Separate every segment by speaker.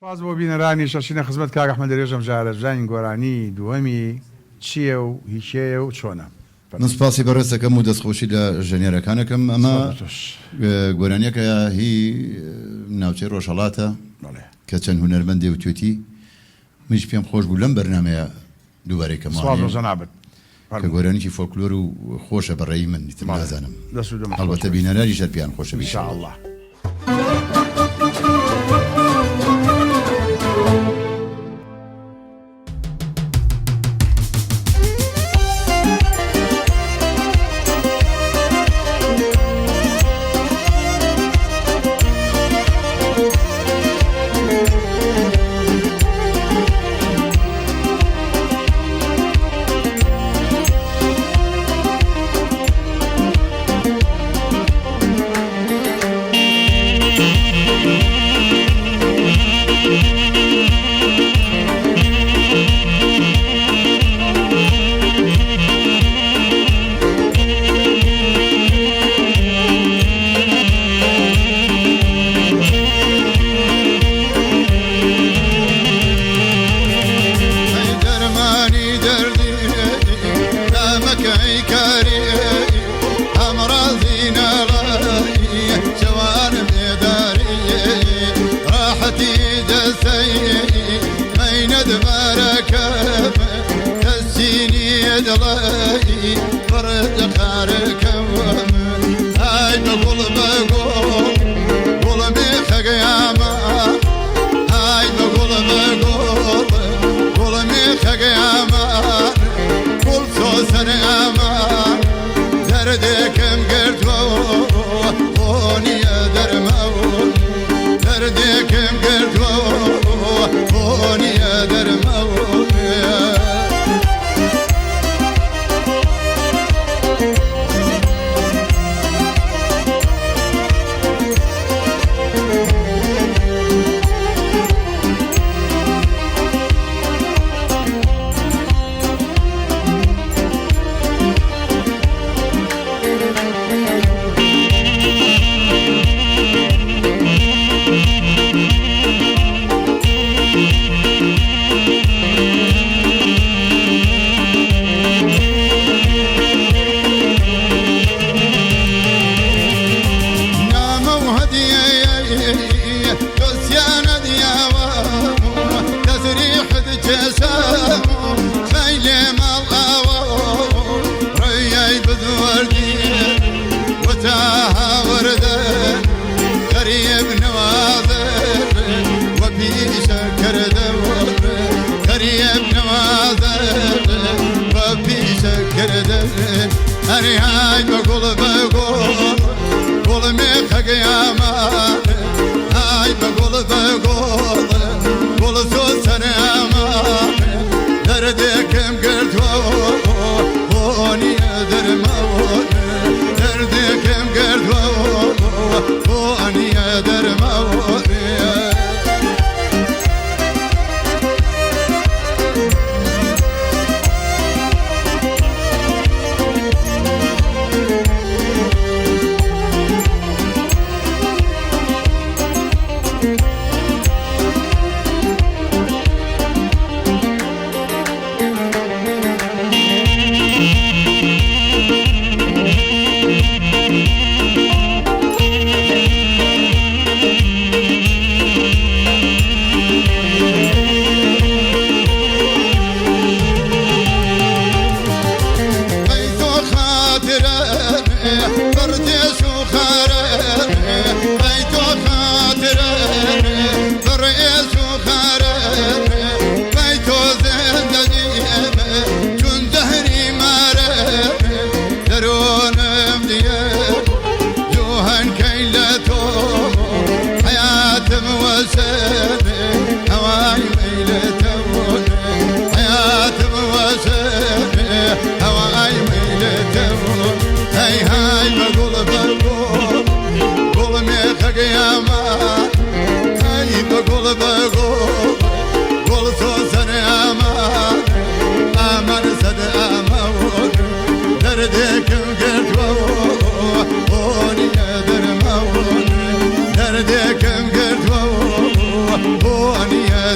Speaker 1: باز بۆ بینەرانی شەشینە خزمەت کاک ئەحمەد درێژم جارە ژانی گۆرانی دووەمی چییە و هیچەیە و چۆنە؟
Speaker 2: من سپاسی بەڕێستەکەم و دەستخۆشی لە ژەنێرەکانەکەم. ئەمە گۆرانیەکە هی ناوچەی ڕۆژهەڵاتە کە چەند هونەرمەندێ و توێتی منیش پێم خۆش بوو لەم بەرنامەیە دووبارێکەمە کە گۆرانیی فۆلکلۆر و خۆشە بەڕێی من نیتر نازانم هەڵبەتە بینەرانی شەر پیان خۆشە
Speaker 1: ئینشاءالله.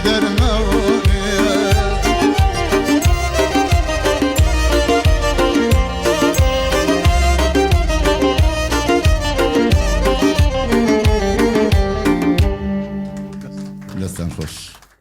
Speaker 2: درمانه دەستان خۆش